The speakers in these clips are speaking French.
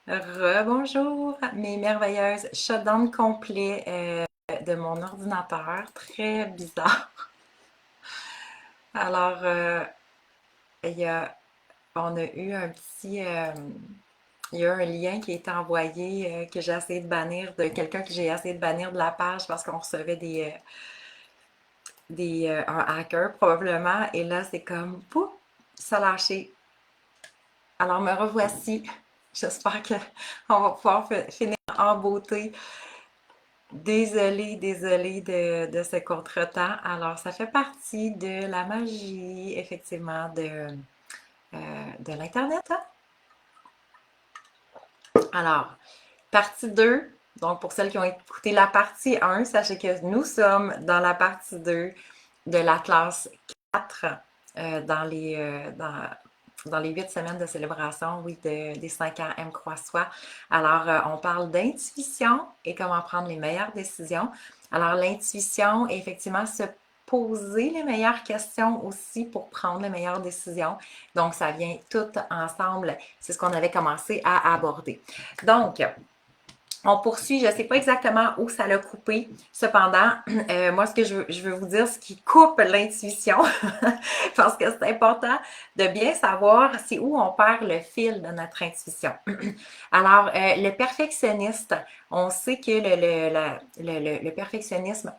Rebonjour, mes merveilleuses. Shutdown complet de mon ordinateur. Très bizarre. Alors, il y a, on a eu un petit... il y a un lien qui a été envoyé que j'ai essayé de bannir de quelqu'un que j'ai essayé de bannir de la page parce qu'on recevait un hacker probablement. Et là, c'est comme, pouf, ça a lâché. Alors, me revoici. J'espère qu'on va pouvoir finir en beauté. Désolée de ce contretemps. Alors, ça fait partie de la magie, effectivement, de l'Internet, hein. Alors, partie 2. Donc, pour celles qui ont écouté la partie 1, sachez que nous sommes dans la partie 2 de la classe 4 dans les 8 semaines de célébration, oui, des 5 ans M Croix-Soi. Alors, on parle d'intuition et comment prendre les meilleures décisions. Alors, l'intuition, effectivement, se poser les meilleures questions aussi pour prendre les meilleures décisions. Donc, ça vient tout ensemble. C'est ce qu'on avait commencé à aborder. Donc, on poursuit, je ne sais pas exactement où ça l'a coupé. Cependant, moi, ce que je veux vous dire, ce qui coupe l'intuition, parce que c'est important de bien savoir c'est où on perd le fil de notre intuition. Alors, le perfectionniste, on sait que le perfectionnisme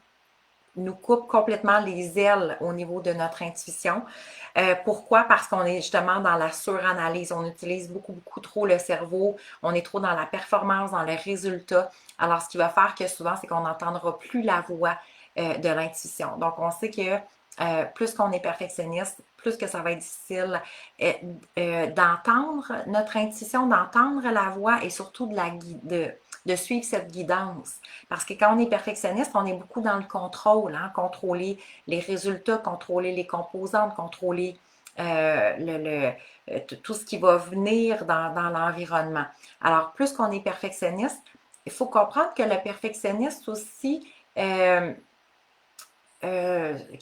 nous coupe complètement les ailes au niveau de notre intuition. Pourquoi? Parce qu'on est justement dans la suranalyse. On utilise beaucoup trop le cerveau. On est trop dans la performance, dans le résultat. Alors, ce qui va faire que souvent, c'est qu'on n'entendra plus la voix de l'intuition. Donc, on sait que plus qu'on est perfectionniste, plus que ça va être difficile d'entendre notre intuition, d'entendre la voix et surtout de suivre cette guidance. Parce que quand on est perfectionniste, on est beaucoup dans le contrôle, hein? Contrôler les résultats, contrôler les composantes, contrôler tout ce qui va venir dans l'environnement. Alors, plus qu'on est perfectionniste, il faut comprendre que le perfectionniste aussi euh,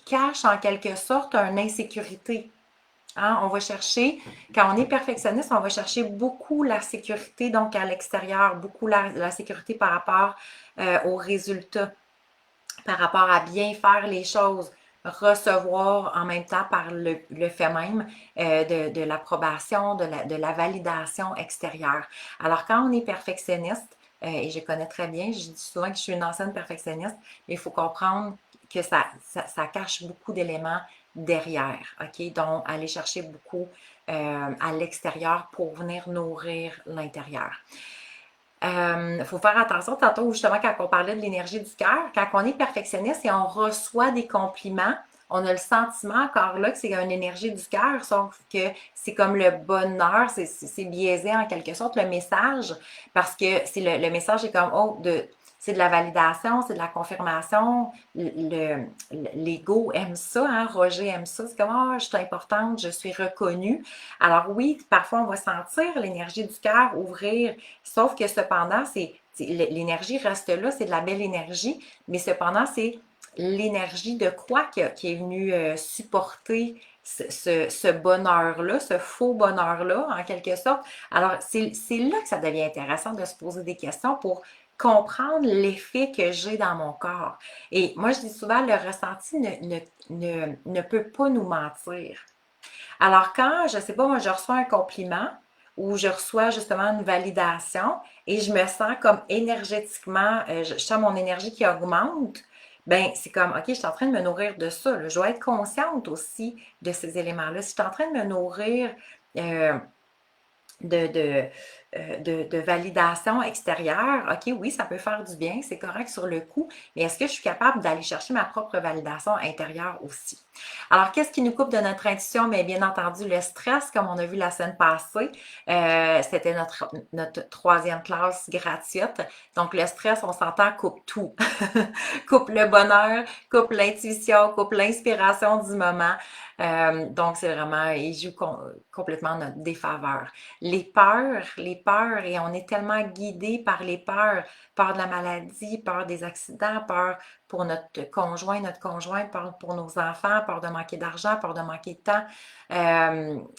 cache en quelque sorte une insécurité. Hein? On va chercher, quand on est perfectionniste, on va chercher beaucoup la sécurité, donc à l'extérieur, beaucoup la sécurité par rapport aux résultats, par rapport à bien faire les choses, recevoir en même temps par le fait même de l'approbation, de la validation extérieure. Alors, quand on est perfectionniste, et je connais très bien, je dis souvent que je suis une ancienne perfectionniste, mais il faut comprendre que ça cache beaucoup d'éléments derrière, OK? Donc, aller chercher beaucoup à l'extérieur pour venir nourrir l'intérieur. Faut faire attention, tantôt justement quand on parlait de l'énergie du cœur, quand on est perfectionniste et on reçoit des compliments, on a le sentiment encore là que c'est une énergie du cœur, sauf que c'est comme le bonheur, c'est biaisé en quelque sorte le message, parce que c'est le message est comme, oh, c'est de la validation, c'est de la confirmation. L'ego aime ça, hein? Roger aime ça. C'est comme, oh, je suis importante, je suis reconnue. Alors oui, parfois on va sentir l'énergie du cœur ouvrir, sauf que cependant, l'énergie reste là, c'est de la belle énergie, mais cependant, c'est l'énergie de quoi qui est venue supporter ce bonheur-là, ce faux bonheur-là, en quelque sorte. Alors, c'est là que ça devient intéressant de se poser des questions pour comprendre l'effet que j'ai dans mon corps. Et moi, je dis souvent, le ressenti ne peut pas nous mentir. Alors, quand, je sais pas, moi, je reçois un compliment ou je reçois justement une validation et je me sens comme énergétiquement, je sens mon énergie qui augmente, ben c'est comme, OK, je suis en train de me nourrir de ça, là. Je dois être consciente aussi de ces éléments-là. Si je suis en train de me nourrir euh, de, de, de validation extérieure, OK, oui, ça peut faire du bien, c'est correct sur le coup, mais est-ce que je suis capable d'aller chercher ma propre validation intérieure aussi? Alors, qu'est-ce qui nous coupe de notre intuition? Mais bien entendu, le stress, comme on a vu la semaine passée, c'était notre troisième classe gratuite. Donc, le stress, on s'entend, coupe tout. Coupe le bonheur, coupe l'intuition, coupe l'inspiration du moment. Donc, c'est vraiment, il joue complètement notre défaveur. Les peurs, et on est tellement guidé par les peurs, peur de la maladie, peur des accidents, peur pour notre conjoint, peur pour nos enfants, peur de manquer d'argent, peur de manquer de temps.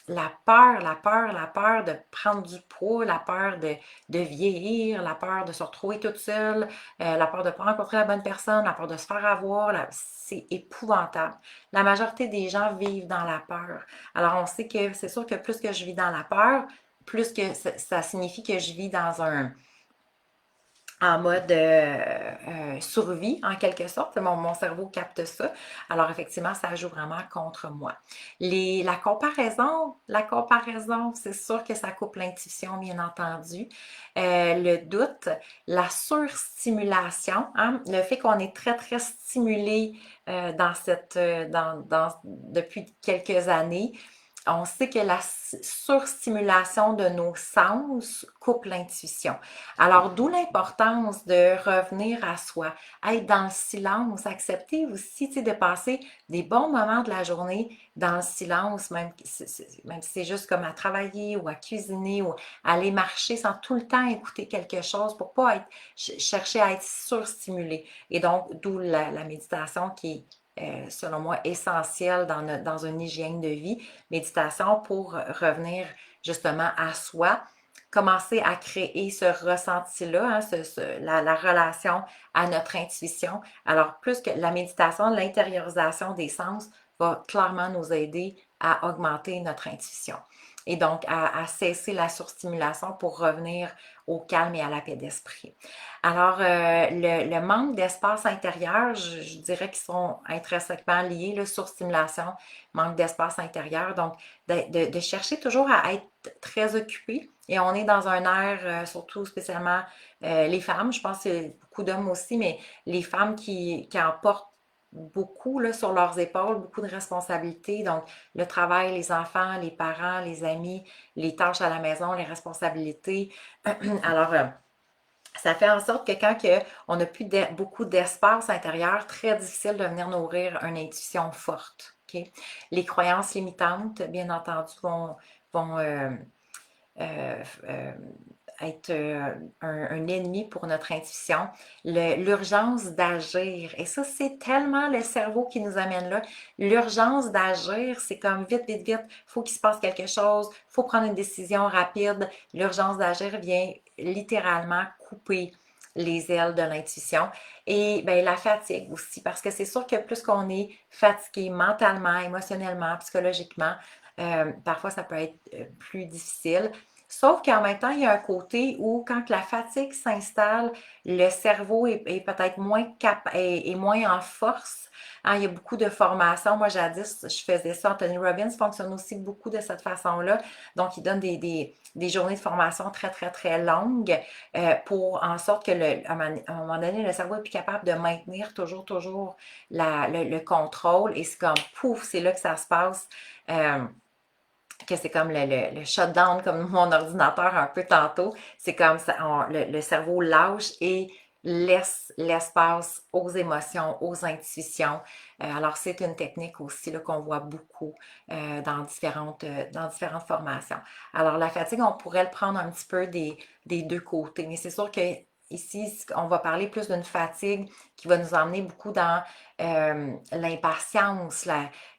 La peur de prendre du poids, la peur de vieillir, la peur de se retrouver toute seule, la peur de ne pas rencontrer la bonne personne, la peur de se faire avoir, c'est épouvantable. La majorité des gens vivent dans la peur. Alors, on sait que c'est sûr que plus que je vis dans la peur, plus que ça signifie que je vis en mode survie, en quelque sorte. Mon cerveau capte ça. Alors, effectivement, ça joue vraiment contre moi. La comparaison, c'est sûr que ça coupe l'intuition, bien entendu. Le doute, la surstimulation, hein, le fait qu'on est très, très stimulé depuis quelques années, on sait que la surstimulation de nos sens coupe l'intuition. Alors, d'où l'importance de revenir à soi, être dans le silence, accepter aussi, tu sais, de passer des bons moments de la journée dans le silence, même si c'est juste comme à travailler ou à cuisiner ou à aller marcher sans tout le temps écouter quelque chose pour pas chercher à être surstimulé. Et donc, d'où la méditation qui est selon moi, essentielle dans une hygiène de vie. Méditation pour revenir justement à soi, commencer à créer ce ressenti-là, hein, la relation à notre intuition. Alors, plus que la méditation, l'intériorisation des sens va clairement nous aider à augmenter notre intuition et donc à cesser la surstimulation pour revenir au calme et à la paix d'esprit. Alors, le manque d'espace intérieur, je dirais qu'ils sont intrinsèquement liés, là, surstimulation, manque d'espace intérieur. Donc, de chercher toujours à être très occupé. Et on est dans un air, surtout spécialement les femmes, je pense que c'est beaucoup d'hommes aussi, mais les femmes qui en portent beaucoup là, sur leurs épaules, beaucoup de responsabilités. Donc, le travail, les enfants, les parents, les amis, les tâches à la maison, les responsabilités. Alors, ça fait en sorte que quand on n'a plus beaucoup d'espace intérieur, très difficile de venir nourrir une intuition forte. Okay? Les croyances limitantes, bien entendu, vont euh, être un ennemi pour notre intuition. L'urgence d'agir. Et ça, c'est tellement le cerveau qui nous amène là. L'urgence d'agir, c'est comme vite, vite, vite, il faut qu'il se passe quelque chose, il faut prendre une décision rapide. L'urgence d'agir vient littéralement couper les ailes de l'intuition. Et ben, la fatigue aussi, parce que c'est sûr que plus qu'on est fatigué mentalement, émotionnellement, psychologiquement, parfois ça peut être plus difficile. Sauf qu'en même temps, il y a un côté où quand la fatigue s'installe, le cerveau est peut-être est moins en force. Hein, il y a beaucoup de formations. Moi, jadis, je faisais ça. Anthony Robbins fonctionne aussi beaucoup de cette façon-là. Donc, il donne des journées de formation très, très, très longues pour en sorte que à un moment donné, le cerveau est plus capable de maintenir toujours le contrôle. Et c'est comme, pouf, c'est là que ça se passe. Que c'est comme le shutdown, comme mon ordinateur un peu tantôt. C'est comme ça, le cerveau lâche et laisse l'espace aux émotions, aux intuitions. Alors, c'est une technique aussi là, qu'on voit beaucoup dans différentes formations. Alors, la fatigue, on pourrait le prendre un petit peu des deux côtés, mais c'est sûr que ici, on va parler plus d'une fatigue qui va nous emmener beaucoup dans l'impatience,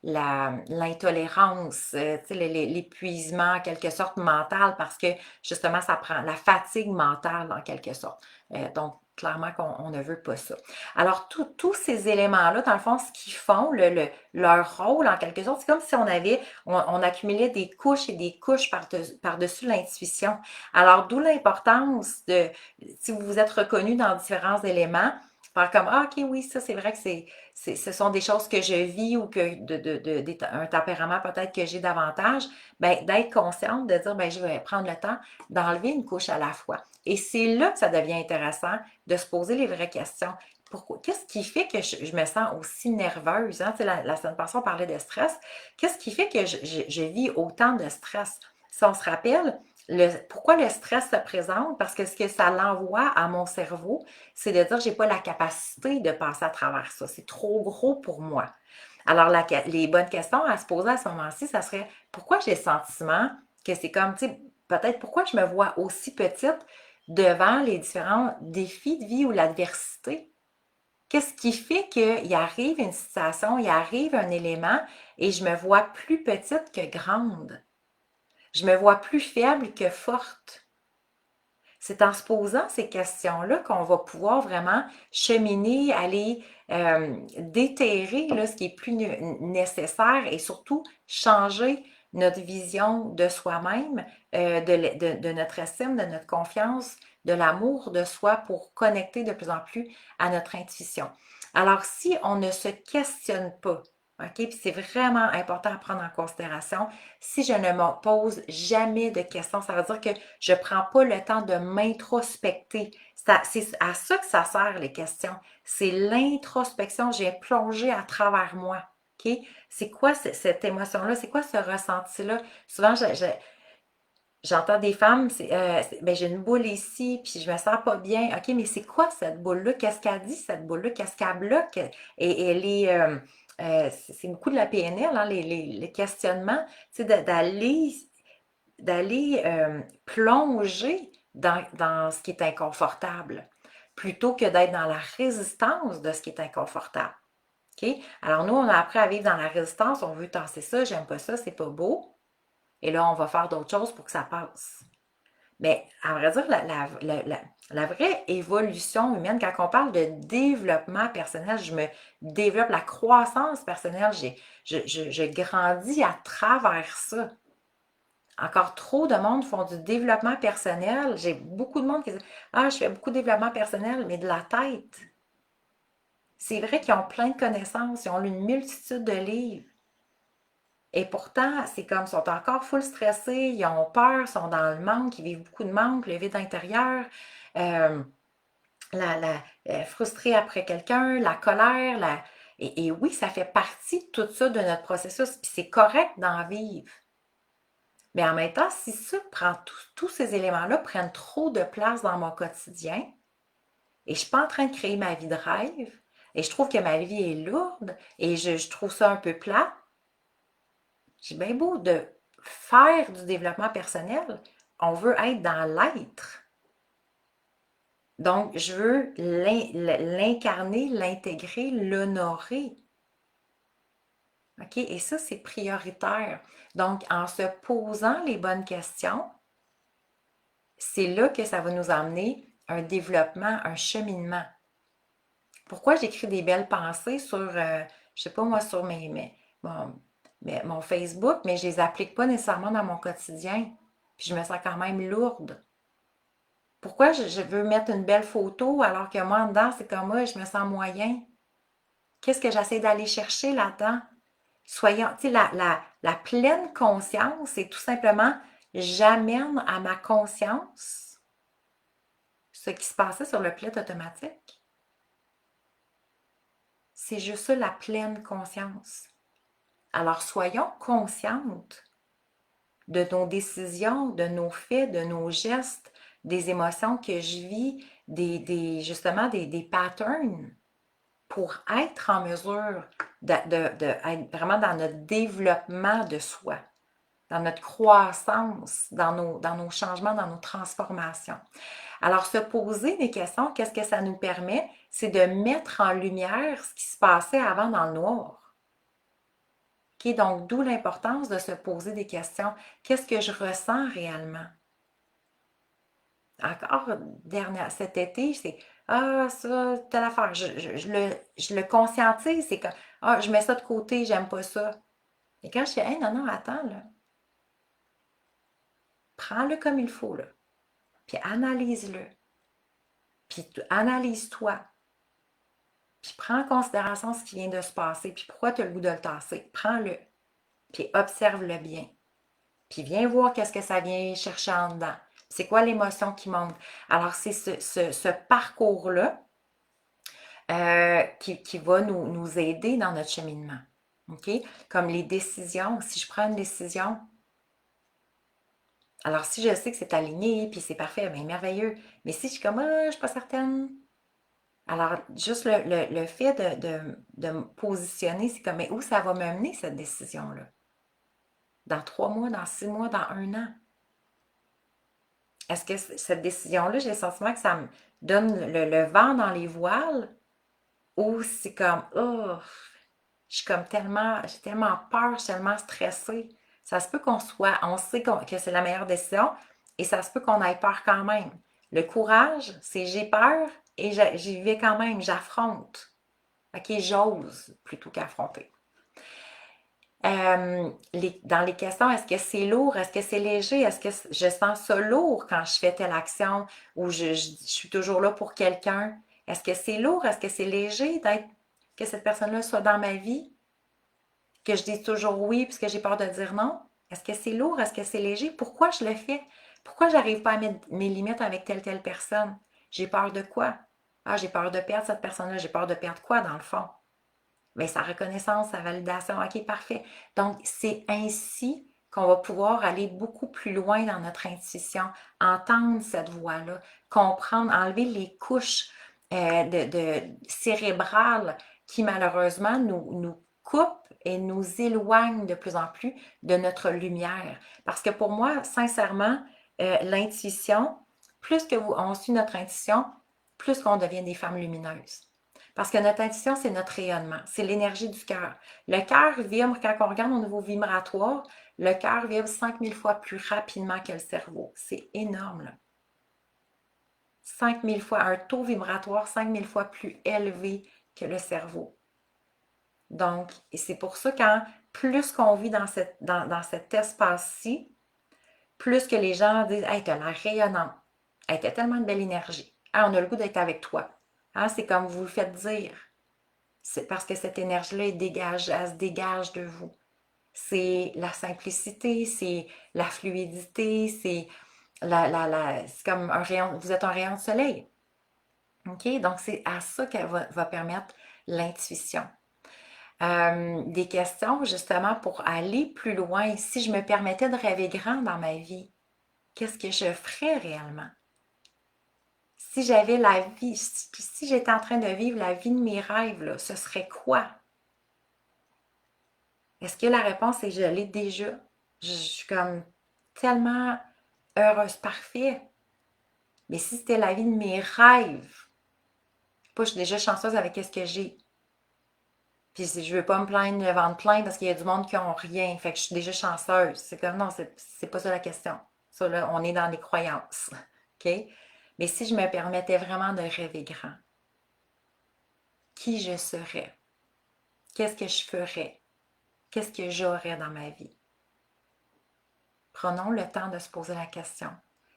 l'intolérance, l'épuisement en quelque sorte mental parce que justement ça prend la fatigue mentale en quelque sorte. Donc clairement qu'on ne veut pas ça. Alors tous ces éléments-là, dans le fond, ce qu'ils font, leur rôle en quelque sorte, c'est comme si on accumulait des couches et des couches par-dessus l'intuition. Alors d'où l'importance de, si vous vous êtes reconnu dans différents éléments, faire comme, ah, ok, oui, ça, c'est vrai que ce sont des choses que je vis ou que un tempérament peut-être que j'ai davantage, ben, d'être consciente, de dire, ben, je vais prendre le temps d'enlever une couche à la fois. Et c'est là que ça devient intéressant de se poser les vraies questions. Pourquoi? Qu'est-ce qui fait que je me sens aussi nerveuse? Hein? Tu sais, la semaine passée, on parlait de stress. Qu'est-ce qui fait que je vis autant de stress? Si on se rappelle, pourquoi le stress se présente? Parce que ce que ça l'envoie à mon cerveau, c'est de dire, j'ai pas la capacité de passer à travers ça. C'est trop gros pour moi. Alors, les bonnes questions à se poser à ce moment-ci, ça serait, pourquoi j'ai le sentiment que c'est comme, tu sais, peut-être pourquoi je me vois aussi petite devant les différents défis de vie ou l'adversité? Qu'est-ce qui fait qu'il arrive une situation, il arrive un élément et je me vois plus petite que grande? Je me vois plus faible que forte? C'est en se posant ces questions-là qu'on va pouvoir vraiment cheminer, aller déterrer là, ce qui est plus nécessaire et surtout changer notre vision de soi-même, de notre estime, de notre confiance, de l'amour de soi pour connecter de plus en plus à notre intuition. Alors, si on ne se questionne pas, OK, puis c'est vraiment important à prendre en considération, si je ne me pose jamais de questions, ça veut dire que je ne prends pas le temps de m'introspecter. C'est à ça que ça sert, les questions. C'est l'introspection. J'ai plongé à travers moi. OK? C'est quoi cette émotion-là? C'est quoi ce ressenti-là? Souvent, j'entends des femmes, ben, j'ai une boule ici, puis je me sens pas bien. OK, mais c'est quoi cette boule-là? Qu'est-ce qu'elle dit, cette boule-là? Qu'est-ce qu'elle bloque? Et elle est, c'est beaucoup de la PNL, hein, les questionnements, tu sais, d'aller plonger dans ce qui est inconfortable, plutôt que d'être dans la résistance de ce qui est inconfortable. OK? Alors, nous, on a appris à vivre dans la résistance, on veut tasser ça, j'aime pas ça, c'est pas beau. Et là, on va faire d'autres choses pour que ça passe. Mais à vrai dire, la vraie évolution humaine, quand on parle de développement personnel, je me développe la croissance personnelle, je grandis à travers ça. Encore trop de monde font du développement personnel. J'ai beaucoup de monde qui dit ah, je fais beaucoup de développement personnel, mais de la tête. C'est vrai qu'ils ont plein de connaissances, ils ont lu une multitude de livres. Et pourtant, c'est comme, ils sont encore full stressés, ils ont peur, sont dans le manque, ils vivent beaucoup de manque, le vide intérieur, euh, frustrés après quelqu'un, la colère. Et oui, ça fait partie de tout ça de notre processus, puis c'est correct d'en vivre. Mais en même temps, si ça prend tous ces éléments-là prennent trop de place dans mon quotidien, et je ne suis pas en train de créer ma vie de rêve, et je trouve que ma vie est lourde, et je trouve ça un peu plat, j'ai bien beau de faire du développement personnel, on veut être dans l'être. Donc, je veux l'incarner, l'intégrer, l'honorer. OK? Et ça, c'est prioritaire. Donc, en se posant les bonnes questions, c'est là que ça va nous emmener un développement, un cheminement. Pourquoi j'écris des belles pensées sur, je sais pas moi, sur mon Facebook, mais je les applique pas nécessairement dans mon quotidien. Puis je me sens quand même lourde. Pourquoi je veux mettre une belle photo alors que moi, en dedans, c'est comme moi, je me sens moyen? Qu'est-ce que j'essaie d'aller chercher là-dedans? Soyons, tu sais, la pleine conscience, c'est tout simplement, j'amène à ma conscience ce qui se passait sur le pilote automatique. C'est juste ça, la pleine conscience. Alors, soyons conscientes de nos décisions, de nos faits, de nos gestes, des émotions que je vis, justement des patterns pour être en mesure d'être vraiment dans notre développement de soi, dans notre croissance, dans nos changements, dans nos transformations. Alors, se poser des questions, qu'est-ce que ça nous permet? C'est de mettre en lumière ce qui se passait avant dans le noir. OK? Donc, d'où l'importance de se poser des questions. Qu'est-ce que je ressens réellement? Encore cet été, c'est ah, ça, telle affaire. Je le conscientise, c'est comme ah, je mets ça de côté, j'aime pas ça. Et quand je dis hey, non, non, attends, là, prends-le comme il faut, là, puis analyse-le, puis analyse-toi, puis prends en considération ce qui vient de se passer, puis pourquoi tu as le goût de le tasser. Prends-le, puis observe-le bien. Puis viens voir qu'est-ce que ça vient chercher en dedans. C'est quoi l'émotion qui monte. Alors, c'est ce parcours-là qui va nous aider dans notre cheminement. OK? Comme les décisions. Si je prends une décision, alors si je sais que c'est aligné, puis c'est parfait, bien merveilleux. Mais si je suis comme, ah, je suis pas certaine. Alors, juste le fait de me positionner, c'est comme, mais où ça va m'amener cette décision-là? Dans 3 mois, dans 6 mois, dans un an? Est-ce que cette décision-là, j'ai le sentiment que ça me donne le vent dans les voiles ou c'est comme, oh, j'ai tellement peur, je suis tellement stressée. Ça se peut on sait que c'est la meilleure décision et ça se peut qu'on ait peur quand même. Le courage, c'est j'ai peur et j'y vais quand même, j'affronte. OK, j'ose plutôt qu'affronter. Dans les questions, est-ce que c'est lourd? Est-ce que c'est léger? Est-ce que je sens ça lourd quand je fais telle action ou je suis toujours là pour quelqu'un? Est-ce que c'est lourd? Est-ce que c'est léger d'être que cette personne-là soit dans ma vie? Que je dise toujours oui puisque j'ai peur de dire non? Est-ce que c'est lourd? Est-ce que c'est léger? Pourquoi je le fais? Pourquoi j'arrive pas à mettre mes limites avec telle personne? J'ai peur de quoi? Ah, j'ai peur de perdre cette personne-là. J'ai peur de perdre quoi dans le fond? Mais sa reconnaissance, sa validation, OK, parfait. Donc, c'est ainsi qu'on va pouvoir aller beaucoup plus loin dans notre intuition, entendre cette voix-là, comprendre, enlever les couches cérébrales qui malheureusement nous coupent et nous éloignent de plus en plus de notre lumière. Parce que pour moi, sincèrement, l'intuition, plus que on suit notre intuition, plus qu'on devient des femmes lumineuses. Parce que notre intuition, c'est notre rayonnement, c'est l'énergie du cœur. Le cœur vibre, quand on regarde au niveau vibratoire, le cœur vibre 5000 fois plus rapidement que le cerveau. C'est énorme, là. 5000 fois, un taux vibratoire 5000 fois plus élevé que le cerveau. Donc, et c'est pour ça quand plus qu'on vit dans cet espace-ci, plus que les gens disent Hey, t'as l'air rayonnante. Hey, t'as tellement de belle énergie. Ah, on a le goût d'être avec toi. Hein, c'est comme vous le faites dire. C'est parce que cette énergie-là, elle se dégage de vous. C'est la simplicité, c'est la fluidité, c'est c'est comme un rayon, vous êtes un rayon de soleil. OK? Donc, c'est à ça qu'elle va permettre l'intuition. Des questions, justement, pour aller plus loin. Si je me permettais de rêver grand dans ma vie, qu'est-ce que je ferais réellement? Si j'avais la vie, si j'étais en train de vivre la vie de mes rêves, là, ce serait quoi? Est-ce que la réponse est je l'ai déjà? Je suis comme tellement heureuse, parfait. Mais si c'était la vie de mes rêves, pas, je suis déjà chanceuse avec ce que j'ai. Puis je veux pas me plaindre, le ventre plein parce qu'il y a du monde qui ont rien. Fait que je suis déjà chanceuse. C'est comme non, c'est pas ça la question. Ça, là, on est dans les croyances. OK? Mais si je me permettais vraiment de rêver grand, qui je serais? Qu'est-ce que je ferais? Qu'est-ce que j'aurais dans ma vie? Prenons le temps de se poser la question.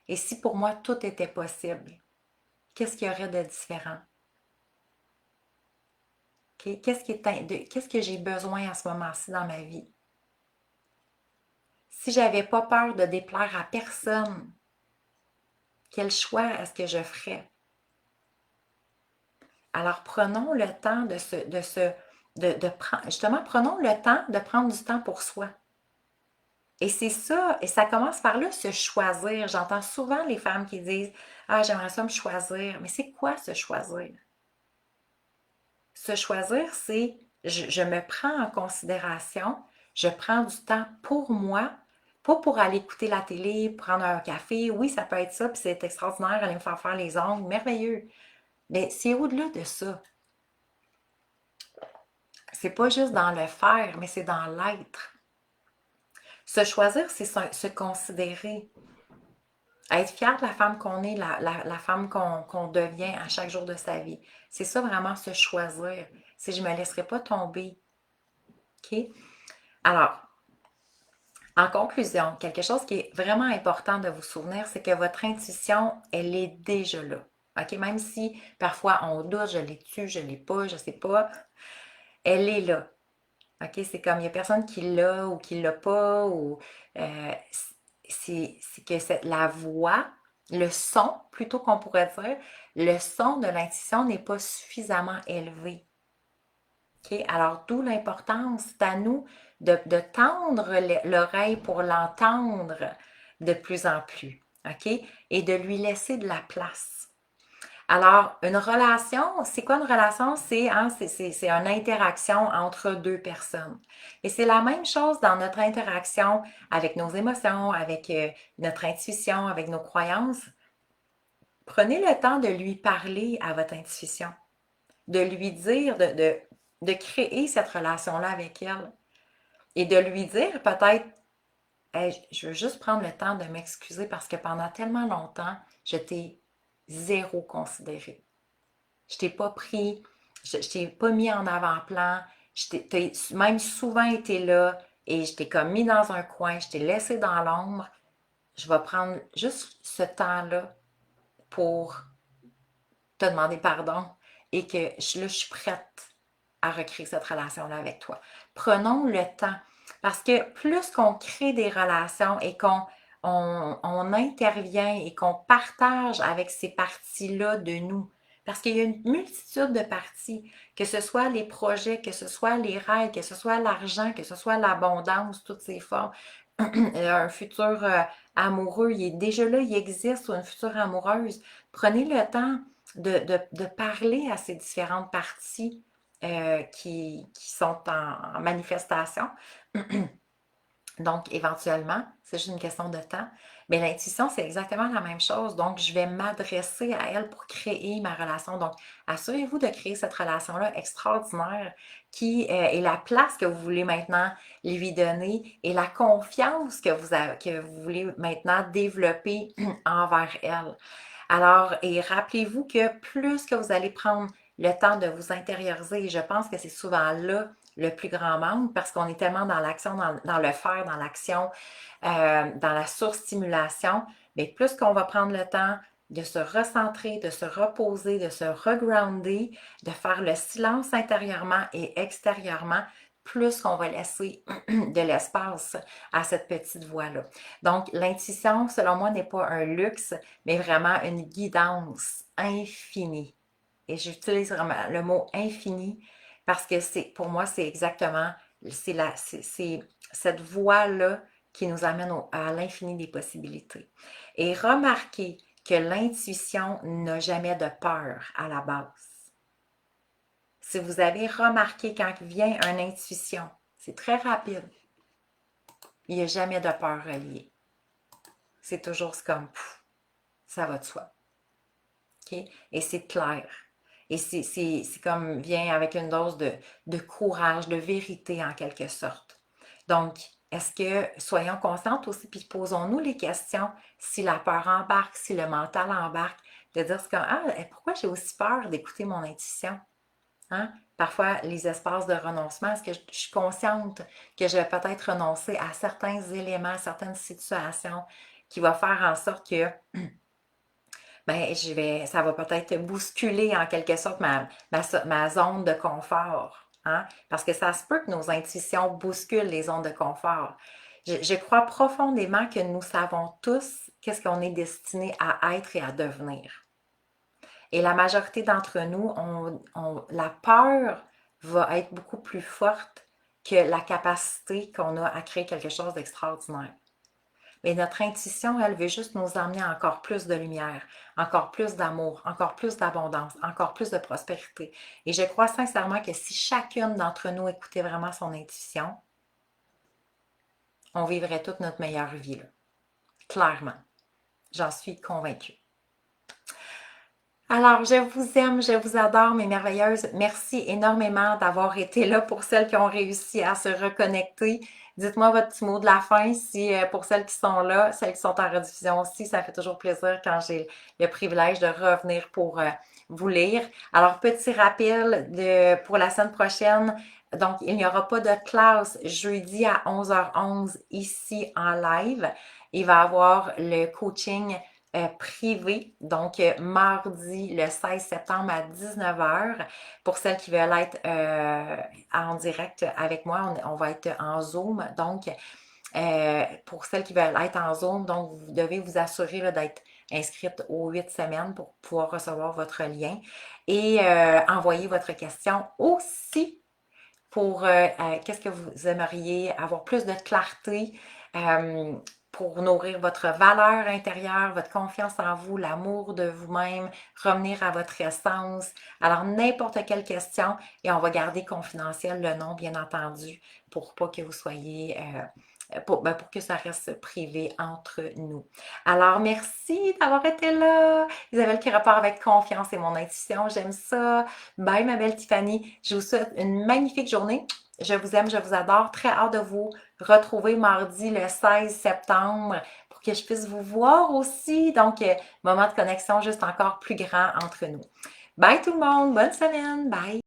Et si pour moi tout était possible, qu'est-ce qu'il y aurait de différent? Okay? Qu'est-ce que j'ai besoin à ce moment-ci dans ma vie? Si j'avais pas peur de déplaire à personne, quel choix est-ce que je ferais? Alors prenons le temps justement, prenons le temps de prendre du temps pour soi. Et c'est ça, et ça commence par là, se choisir. J'entends souvent les femmes qui disent Ah, j'aimerais ça me choisir. Mais c'est quoi se choisir? Se choisir, c'est je me prends en considération, je prends du temps pour moi, pas pour aller écouter la télé, prendre un café. Oui, ça peut être ça, puis c'est extraordinaire, aller me faire les ongles, merveilleux. Mais c'est au-delà de ça. C'est pas juste dans le faire, mais c'est dans l'être. Se choisir, c'est se considérer. Être fier de la femme qu'on est, la femme qu'on devient à chaque jour de sa vie. C'est ça vraiment se choisir. Si je ne me laisserai pas tomber. OK? Alors, en conclusion, quelque chose qui est vraiment important de vous souvenir, c'est que votre intuition, elle est déjà là. OK? Même si parfois on doute, je l'ai-tu, je ne l'ai pas, je ne sais pas, elle est là. OK? C'est comme il n'y a personne qui l'a ou qui ne l'a pas, ou euh, c'est que la voix, le son, plutôt qu'on pourrait dire, le son de l'intuition n'est pas suffisamment élevé. OK? Alors, d'où l'importance, c'est à nous de tendre l'oreille pour l'entendre de plus en plus. OK? Et de lui laisser de la place. Alors, une relation, c'est quoi une relation? C'est une interaction entre deux personnes. Et c'est la même chose dans notre interaction avec nos émotions, avec notre intuition, avec nos croyances. Prenez le temps de lui parler à votre intuition. de lui dire, de créer cette relation-là avec elle. Et de lui dire peut-être, hey, je veux juste prendre le temps de m'excuser parce que pendant tellement longtemps, je t'ai zéro considéré. Je t'ai pas pris, je t'ai pas mis en avant-plan, t'as même souvent été là et je t'ai comme mis dans un coin, je t'ai laissé dans l'ombre. Je vais prendre juste ce temps-là pour te demander pardon et que je suis prête à recréer cette relation-là avec toi. Prenons le temps parce que plus qu'on crée des relations et qu'on intervient et qu'on partage avec ces parties-là de nous, parce qu'il y a une multitude de parties, que ce soit les projets, que ce soit les rêves, que ce soit l'argent, que ce soit l'abondance, toutes ces formes, un futur amoureux, il est déjà là, il existe, ou une future amoureuse. Prenez le temps de parler à ces différentes parties qui sont en manifestation. Donc, éventuellement, c'est juste une question de temps. Mais l'intuition, c'est exactement la même chose. Donc, je vais m'adresser à elle pour créer ma relation. Donc, assurez-vous de créer cette relation-là extraordinaire qui est la place que vous voulez maintenant lui donner et la confiance que vous voulez maintenant développer envers elle. Alors, et rappelez-vous que plus que vous allez prendre le temps de vous intérioriser, et je pense que c'est souvent là le plus grand manque parce qu'on est tellement dans l'action, dans le faire, dans l'action, dans la surstimulation, mais plus qu'on va prendre le temps de se recentrer, de se reposer, de se regrounder, de faire le silence intérieurement et extérieurement, plus qu'on va laisser de l'espace à cette petite voix-là. Donc, l'intuition, selon moi, n'est pas un luxe, mais vraiment une guidance infinie. Et j'utilise vraiment le mot infini parce que pour moi, c'est exactement, c'est cette voie-là qui nous amène à l'infini des possibilités. Et remarquez que l'intuition n'a jamais de peur à la base. Si vous avez remarqué quand vient une intuition, c'est très rapide. Il n'y a jamais de peur reliée. C'est toujours comme, ça va de soi. Okay? Et c'est clair. Et c'est comme vient avec une dose de courage, de vérité en quelque sorte. Donc, est-ce que, soyons conscientes aussi, puis posons-nous les questions, si la peur embarque, si le mental embarque, de dire ce pourquoi j'ai aussi peur d'écouter mon intuition? Hein? Parfois, les espaces de renoncement, est-ce que je suis consciente que je vais peut-être renoncer à certains éléments, à certaines situations qui vont faire en sorte que ça va peut-être bousculer en quelque sorte ma zone de confort. Hein? Parce que ça se peut que nos intuitions bousculent les zones de confort. Je crois profondément que nous savons tous qu'est-ce qu'on est destiné à être et à devenir. Et la majorité d'entre nous, la peur va être beaucoup plus forte que la capacité qu'on a à créer quelque chose d'extraordinaire. Mais notre intuition, elle veut juste nous emmener à encore plus de lumière, encore plus d'amour, encore plus d'abondance, encore plus de prospérité. Et je crois sincèrement que si chacune d'entre nous écoutait vraiment son intuition, on vivrait toute notre meilleure vie, là. Clairement. J'en suis convaincue. Alors, je vous aime, je vous adore, mes merveilleuses. Merci énormément d'avoir été là pour celles qui ont réussi à se reconnecter. Dites-moi votre petit mot de la fin, si pour celles qui sont là, celles qui sont en rediffusion aussi, ça fait toujours plaisir quand j'ai le privilège de revenir pour vous lire. Alors, petit rappel pour la semaine prochaine. Donc, il n'y aura pas de classe jeudi à 11h11 ici en live. Il va y avoir le coaching privé, donc mardi le 16 septembre à 19h. Pour celles qui veulent être en direct avec moi, on va être en Zoom. Donc, pour celles qui veulent être en Zoom, donc vous devez vous assurer d'être inscrite aux 8 semaines pour pouvoir recevoir votre lien et envoyer votre question aussi pour qu'est-ce que vous aimeriez avoir plus de clarté pour nourrir votre valeur intérieure, votre confiance en vous, l'amour de vous-même, revenir à votre essence. Alors, n'importe quelle question et on va garder confidentiel le nom, bien entendu, pour pas que vous soyez pour que ça reste privé entre nous. Alors, merci d'avoir été là. Isabelle qui rapport avec confiance et mon intuition, j'aime ça. Bye, ma belle Tiffany. Je vous souhaite une magnifique journée. Je vous aime, je vous adore. Très hâte de vous retrouver mardi le 16 septembre pour que je puisse vous voir aussi. Donc, moment de connexion juste encore plus grand entre nous. Bye tout le monde, bonne semaine, bye!